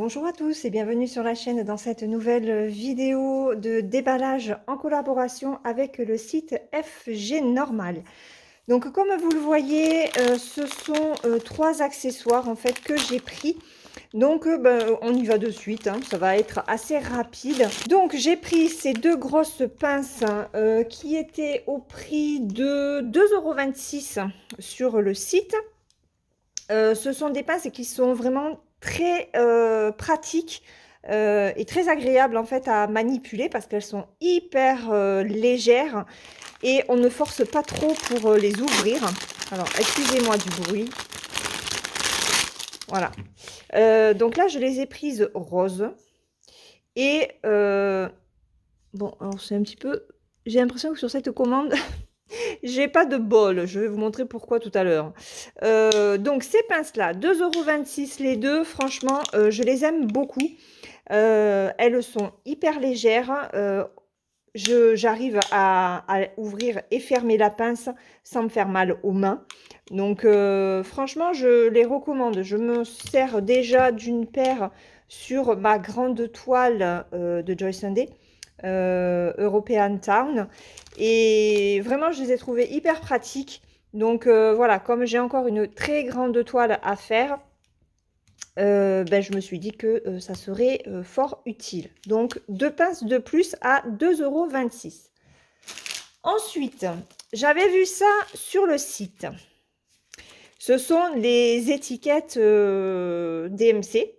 Bonjour à tous et bienvenue sur la chaîne dans cette nouvelle vidéo de déballage en collaboration avec le site FG Normal. Donc comme vous le voyez, ce sont trois accessoires en fait que j'ai pris. Donc on y va de suite, hein, ça va être assez rapide. Donc j'ai pris ces deux grosses pinces qui étaient au prix de 2,26 € sur le site. Ce sont des pinces qui sont vraiment très pratiques et très agréables en fait à manipuler parce qu'elles sont hyper légères et on ne force pas trop pour les ouvrir. Alors excusez-moi du bruit. Voilà. Donc là je les ai prises roses et bon alors c'est un petit peu, j'ai l'impression que sur cette commande j'ai pas de bol, je vais vous montrer pourquoi tout à l'heure. Donc ces pinces-là, 2,26 € les deux, franchement, je les aime beaucoup. Elles sont hyper légères. J'arrive à ouvrir et fermer la pince sans me faire mal aux mains. Donc franchement, je les recommande. Je me sers déjà d'une paire sur ma grande toile de Joy Sunday. European Town et vraiment je les ai trouvées hyper pratiques. Donc voilà, comme j'ai encore une très grande toile à faire, je me suis dit que ça serait fort utile. Donc deux pinces de plus à 2,26 €. Ensuite, j'avais vu ça sur le site. Ce sont les étiquettes DMC.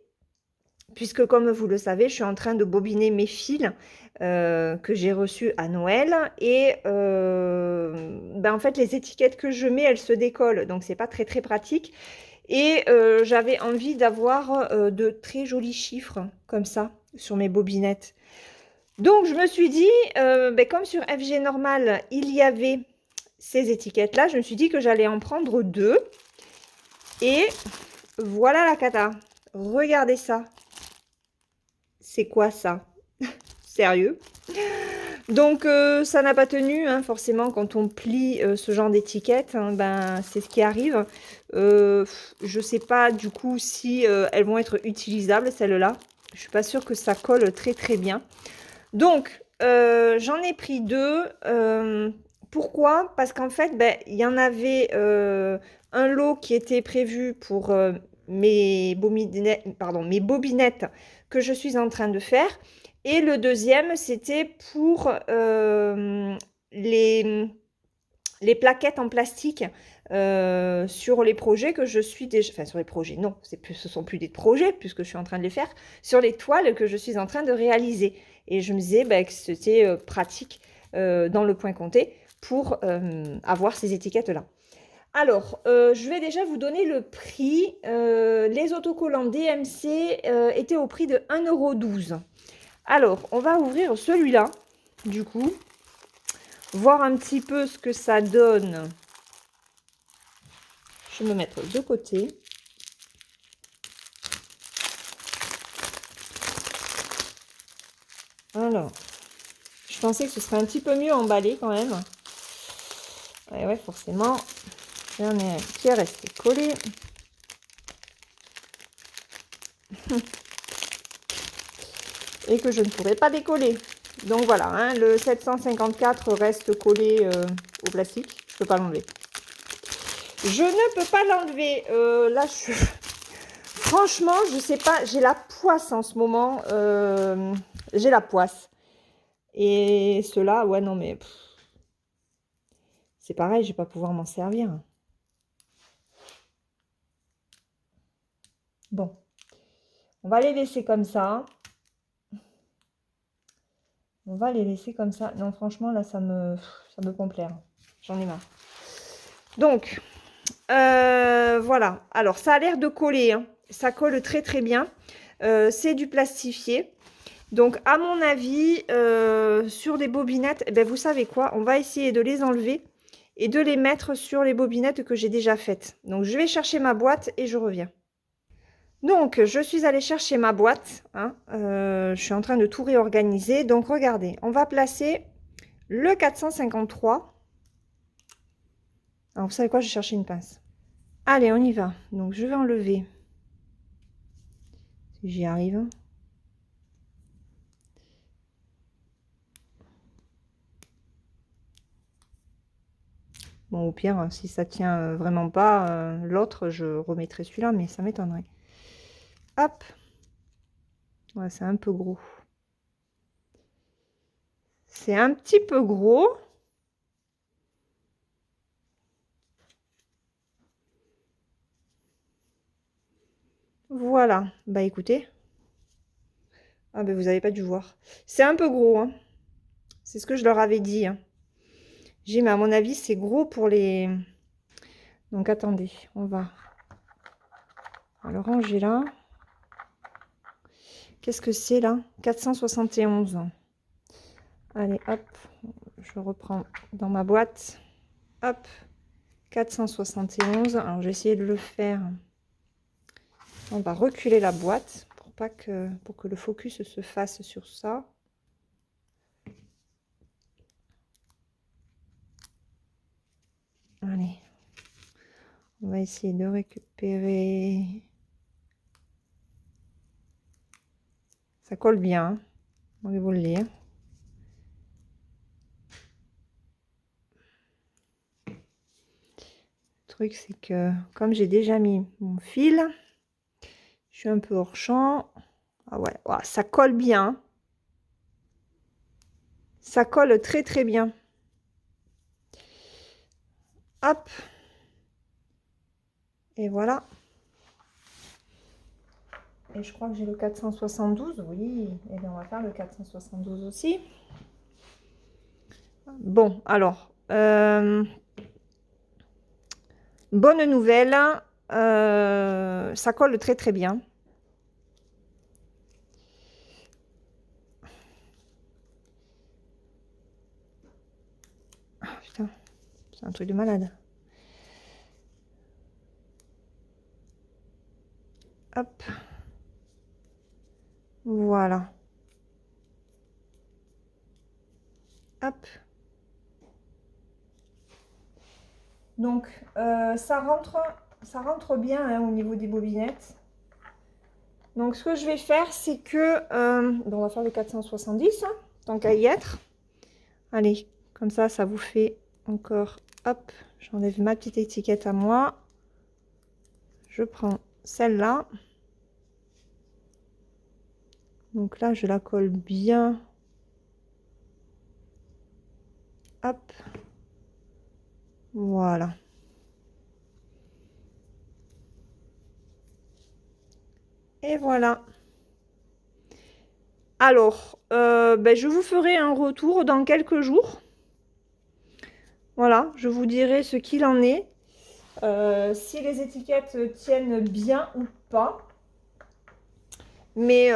Puisque comme vous le savez, je suis en train de bobiner mes fils que j'ai reçus à Noël. Et en fait, les étiquettes que je mets, elles se décollent. Donc, c'est pas très, très pratique. Et j'avais envie d'avoir de très jolis chiffres comme ça sur mes bobinettes. Donc, je me suis dit, comme sur FG Normal, il y avait ces étiquettes-là, je me suis dit que j'allais en prendre deux. Et voilà la cata. Regardez ça. C'est quoi ça? Sérieux? Donc ça n'a pas tenu, hein, forcément quand on plie ce genre d'étiquette, hein, c'est ce qui arrive. Je sais pas du coup si elles vont être utilisables celles-là. Je suis pas sûre que ça colle très très bien. Donc j'en ai pris deux. Pourquoi? Parce qu'en fait, il y en avait un lot qui était prévu pour mes bobinettes que je suis en train de faire. Et le deuxième, c'était pour les plaquettes en plastique sur les projets que je suis déjà... Enfin, sur les projets, non, ce sont plus des projets puisque je suis en train de les faire. Sur les toiles que je suis en train de réaliser. Et je me disais que c'était pratique dans le point compté pour avoir ces étiquettes-là. Alors, je vais déjà vous donner le prix. Les autocollants DMC étaient au prix de 1,12 €. Alors, on va ouvrir celui-là, du coup, voir un petit peu ce que ça donne. Je vais me mettre de côté. Alors, je pensais que ce serait un petit peu mieux emballé quand même. Et ouais, forcément, il y en a un qui est resté collé. Et que je ne pourrais pas décoller. Donc voilà, hein, le 754 reste collé au plastique. Je ne peux pas l'enlever. Je ne peux pas l'enlever. Là, franchement, je sais pas. J'ai la poisse en ce moment. J'ai la poisse. Et ceux-là, ouais, non, mais c'est pareil, je vais pas pouvoir m'en servir. Bon, on va les laisser comme ça. On va les laisser comme ça. Non, franchement, là, ça me pompe l'air. J'en ai marre. Donc, voilà. Alors, ça a l'air de coller. Hein. Ça colle très, très bien. C'est du plastifié. Donc, à mon avis, sur des bobinettes, vous savez quoi? On va essayer de les enlever et de les mettre sur les bobinettes que j'ai déjà faites. Donc, je vais chercher ma boîte et je reviens. Donc, je suis allée chercher ma boîte. Hein. Je suis en train de tout réorganiser. Donc, regardez, on va placer le 453. Alors, vous savez quoi? Je vais chercher une pince. Allez, on y va. Donc, je vais enlever si j'y arrive. Bon, au pire, si ça tient vraiment pas, l'autre, je remettrai celui-là, mais ça m'étonnerait. Hop. Ouais, c'est un peu gros. C'est un petit peu gros. Voilà. Bah écoutez. Ah ben vous n'avez pas dû voir. C'est un peu gros, hein. C'est ce que je leur avais dit, hein. Mais à mon avis, c'est gros pour les... Donc attendez, on va le ranger là. Qu'est-ce que c'est là? 471. Allez, hop, je reprends dans ma boîte. Hop, 471. Alors, je vais essayer de le faire. On va reculer la boîte pour que le focus se fasse sur ça. Allez, on va essayer de récupérer. Ça colle bien, hein. On va vous le lire. Le truc, c'est que comme j'ai déjà mis mon fil, je suis un peu hors champ. Ah ouais, ouais, ça colle bien. Ça colle très très bien. Hop. Et voilà. Et je crois que j'ai le 472. Oui, et bien on va faire le 472 aussi. Bon, alors, bonne nouvelle, ça colle très très bien. Ah, putain, c'est un truc de malade. Hop. Voilà. Hop. Donc, ça rentre bien hein, au niveau des bobinettes. Donc, ce que je vais faire, c'est que... on va faire le 470, hein, tant qu'à y être. Allez, comme ça vous fait encore... Hop, j'enlève ma petite étiquette à moi. Je prends celle-là. Donc là, je la colle bien. Hop. Voilà. Et voilà. Alors, ben, je vous ferai un retour dans quelques jours. Voilà, je vous dirai ce qu'il en est. Si les étiquettes tiennent bien ou pas. Mais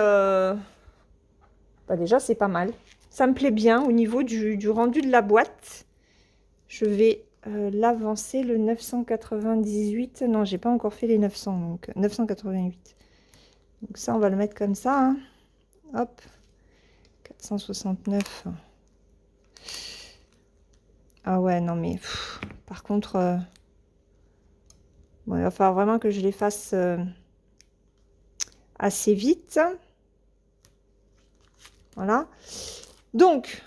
bah déjà, c'est pas mal. Ça me plaît bien au niveau du rendu de la boîte. Je vais l'avancer, le 998. Non, j'ai pas encore fait les 900, donc 988. Donc ça, on va le mettre comme ça. Hein. Hop. 469. Ah ouais, non mais... par contre... bon, il va falloir vraiment que je les fasse assez vite. Voilà. Donc,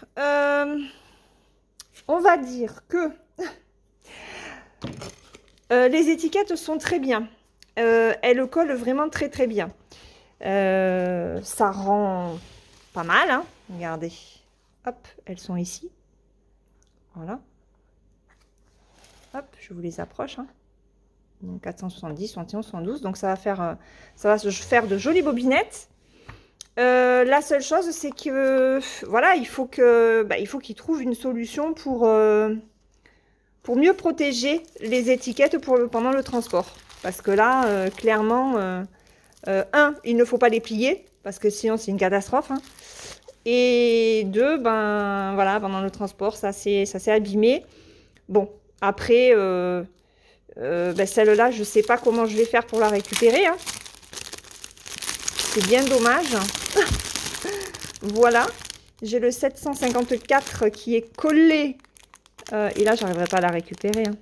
on va dire que les étiquettes sont très bien. Elles collent vraiment très très bien. Ça rend pas mal. Hein. Regardez. Hop, elles sont ici. Voilà. Hop, je vous les approche. Hein. Donc 470, 71, 72. Donc ça va faire de jolies bobinettes. La seule chose, c'est que voilà, il faut qu'ils trouvent une solution pour mieux protéger les étiquettes pendant le transport. Parce que là, clairement, il ne faut pas les plier, parce que sinon c'est une catastrophe. Hein. Et deux, ben voilà, pendant le transport, ça s'est abîmé. Bon, après, celle-là, je ne sais pas comment je vais faire pour la récupérer. Hein. C'est bien dommage. Voilà, j'ai le 754 qui est collé. Et là, j'arriverai pas à la récupérer. Hein.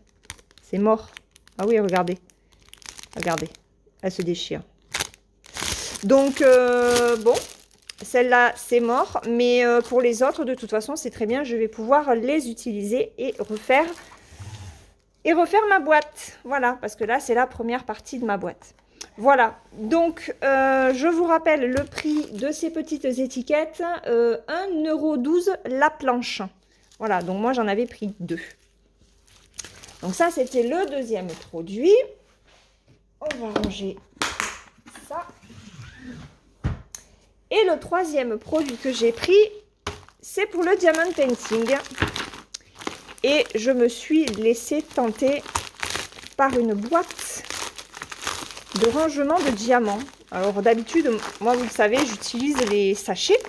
C'est mort. Ah oui, regardez. Regardez. Elle se déchire. Donc, bon, celle-là, c'est mort. Mais pour les autres, de toute façon, c'est très bien. Je vais pouvoir les utiliser et refaire ma boîte. Voilà, parce que là, c'est la première partie de ma boîte. Voilà, donc je vous rappelle le prix de ces petites étiquettes, 1,12 € la planche. Voilà, donc moi j'en avais pris 2. Donc ça, c'était le deuxième produit. On va ranger ça. Et le troisième produit que j'ai pris, c'est pour le diamond painting. Et je me suis laissée tenter par une boîte de rangement de diamants. Alors d'habitude, moi vous le savez, j'utilise les sachets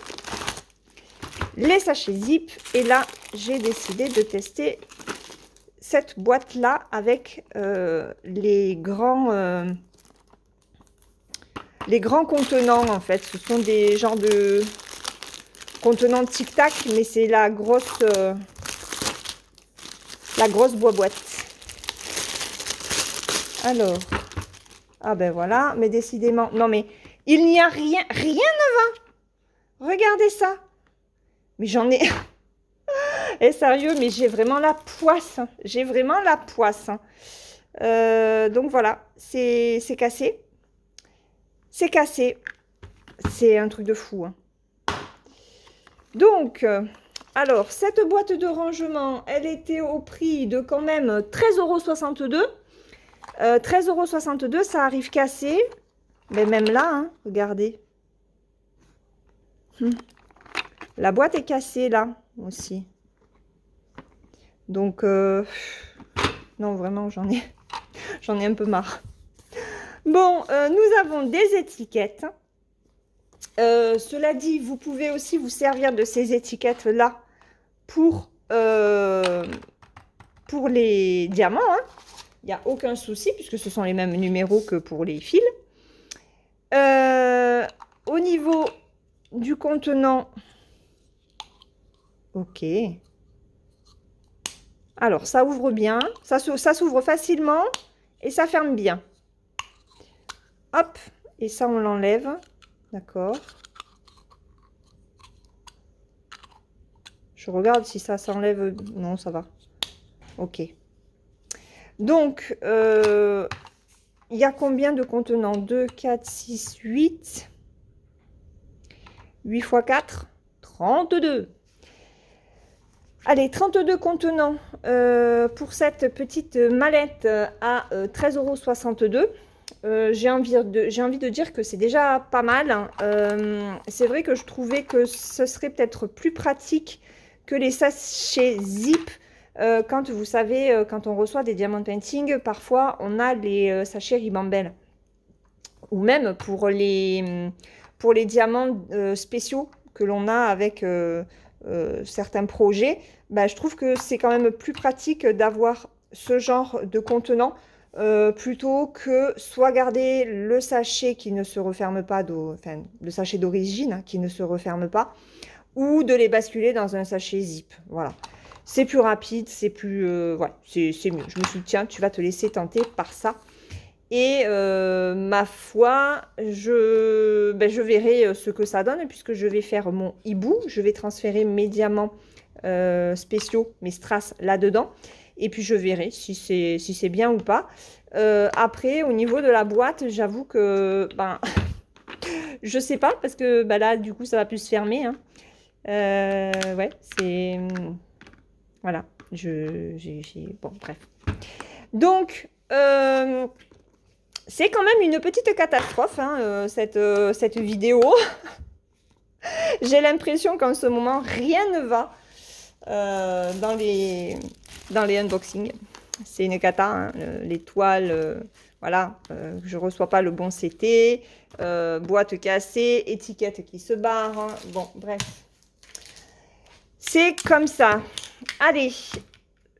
zip. Et là, j'ai décidé de tester cette boîte-là avec les grands contenants en fait. Ce sont des genres de contenants tic-tac, mais c'est la grosse boîte. Alors, ah ben voilà, mais décidément, non mais il n'y a rien ne va. Regardez ça. Mais j'en ai... Et sérieux, mais j'ai vraiment la poisse. J'ai vraiment la poisse. Donc voilà, c'est cassé. C'est cassé. C'est un truc de fou. Hein. Donc, alors, cette boîte de rangement, elle était au prix de quand même 13,62 €. 13,62 €, ça arrive cassé. Mais même là, hein, regardez. La boîte est cassée là aussi. Donc, non, vraiment, j'en ai un peu marre. Bon, nous avons des étiquettes. Cela dit, vous pouvez aussi vous servir de ces étiquettes-là pour les diamants. Hein. Il n'y a aucun souci, puisque ce sont les mêmes numéros que pour les fils. Au niveau du contenant, ok. Alors, ça ouvre bien, ça s'ouvre facilement et ça ferme bien. Hop, et ça, on l'enlève. D'accord. Je regarde si ça s'enlève. Non, ça va. Ok. Donc, il y a combien de contenants? 2, 4, 6, 8. 8 x 4, 32. Allez, 32 contenants pour cette petite mallette à 13,62 €. J'ai envie de dire que c'est déjà pas mal. Hein. C'est vrai que je trouvais que ce serait peut-être plus pratique que les sachets zip. Quand vous savez, quand on reçoit des diamond painting, parfois on a les sachets ribambelle. Ou même pour les diamants spéciaux que l'on a avec certains projets, bah, je trouve que c'est quand même plus pratique d'avoir ce genre de contenant plutôt que soit garder le sachet qui ne se referme pas, enfin le sachet d'origine hein, qui ne se referme pas, ou de les basculer dans un sachet zip. Voilà. C'est plus rapide, c'est plus... ouais, c'est mieux. Je me suis dit, tiens, tu vas te laisser tenter par ça. Et ma foi, je verrai ce que ça donne puisque je vais faire mon hibou. Je vais transférer mes diamants spéciaux, mes strass là-dedans. Et puis je verrai si c'est bien ou pas. Après, au niveau de la boîte, j'avoue que ben, je sais pas parce que ben là, du coup, ça va plus se fermer. Hein. Ouais, c'est... Voilà. Bon, bref. Donc... c'est quand même une petite catastrophe, hein, cette vidéo. J'ai l'impression qu'en ce moment, rien ne va dans les unboxings. C'est une cata, hein, les toiles, voilà, je ne reçois pas le bon CT, boîte cassée, étiquette qui se barre. Hein. Bon, bref. C'est comme ça. Allez,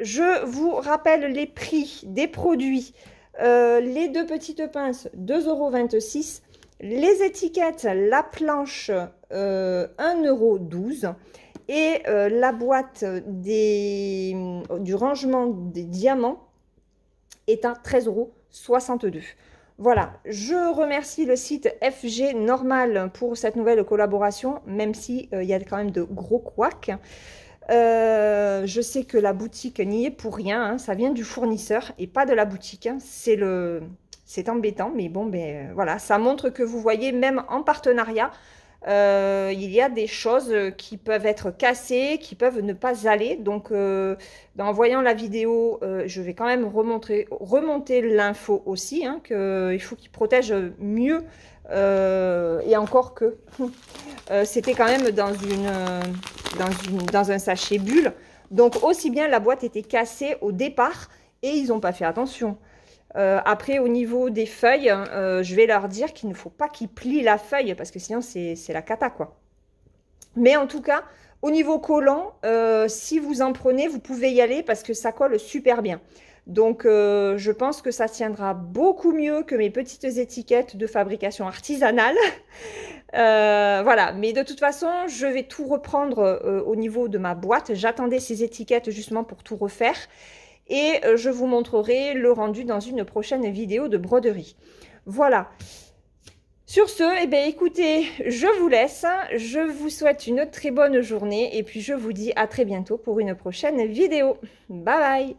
je vous rappelle les prix des produits. Les deux petites pinces, 2,26 €. Les étiquettes, la planche, 1,12 €. Et la boîte du rangement des diamants est à 13,62 €. Voilà, je remercie le site FG Normal pour cette nouvelle collaboration, même si il y a quand même de gros couacs. Je sais que la boutique n'y est pour rien, hein, ça vient du fournisseur et pas de la boutique, hein. C'est embêtant, mais bon, ben voilà, ça montre que vous voyez, même en partenariat, il y a des choses qui peuvent être cassées, qui peuvent ne pas aller. Donc, en voyant la vidéo, je vais quand même remonter l'info aussi, hein, qu'il faut qu'ils protègent mieux. Et encore que c'était quand même dans un sachet bulle. Donc, aussi bien la boîte était cassée au départ et ils n'ont pas fait attention. Après, au niveau des feuilles, je vais leur dire qu'il ne faut pas qu'ils plient la feuille parce que sinon, c'est la cata, quoi. Mais en tout cas, au niveau collant, si vous en prenez, vous pouvez y aller parce que ça colle super bien. Donc, je pense que ça tiendra beaucoup mieux que mes petites étiquettes de fabrication artisanale. Voilà, mais de toute façon, je vais tout reprendre au niveau de ma boîte. J'attendais ces étiquettes justement pour tout refaire. Et je vous montrerai le rendu dans une prochaine vidéo de broderie. Voilà. Sur ce, eh bien, écoutez, je vous laisse. Je vous souhaite une très bonne journée et puis je vous dis à très bientôt pour une prochaine vidéo. Bye bye!